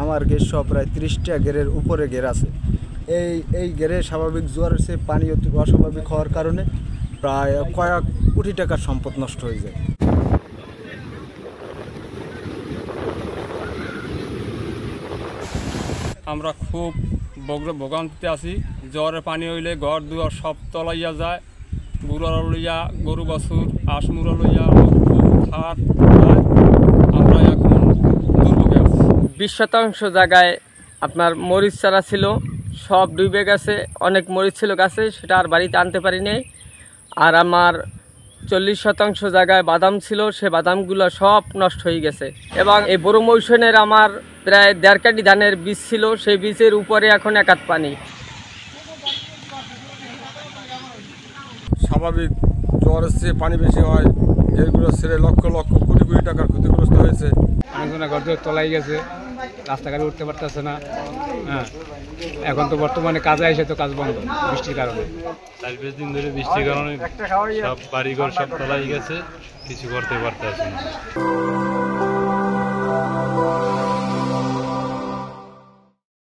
আমার ঘের সহ প্রায় 30টা ঘেরের উপরে ঘের আছে। এই ঘেরে স্বাভাবিক জোয়ারের চেয়ে পানি অস্বাভাবিক হওয়ার কারণে প্রায় কয়েক কোটি টাকার সম্পদ নষ্ট হয়ে যায়। আমরা খুব ভোগান্তিতে আছি। জ্বরের পানি হইলে ঘর দুয়ার সব তলাইয়া যায়, বুড়া লইয়া গরু বাছুর আসমুরা লইয়া খাট। আমরা এখন দুর্ভোগে আছি। 20% জায়গায় আপনার মরিচ চারা ছিল, সব ডুবে গেছে। অনেক মরিচ ছিল গাছে, সেটা আর বাড়িতে আনতে পারি নাই। আর আমার 40% জায়গায় বাদাম ছিল, সে বাদামগুলো সব নষ্ট হয়ে গেছে। এবং এই বড় মৌসুমের আমার প্রায় 1.5 কাঠি ধানের বীজ ছিল, সেই বীজের উপরে এখন 1 হাত পানি। স্বাভাবিক জ্বরের চেয়ে পানি বেশি হয়, এগুলো ছেড়ে লক্ষ লক্ষ কোটি কোটি টাকার ক্ষতিগ্রস্ত হয়েছে। অনেকজনের ঘর দুয়ার তলায় গেছে, রাস্তাঘাটে উঠতে পারতেছে না। হ্যাঁ, এখন তো বর্তমানে কাজে এসে তো কাজ বন্ধ বৃষ্টির কারণে। 4-5 দিন ধরে বৃষ্টির কারণে সব বাড়িঘর সব তলায় গেছে, কিছু করতে পারতেছে না।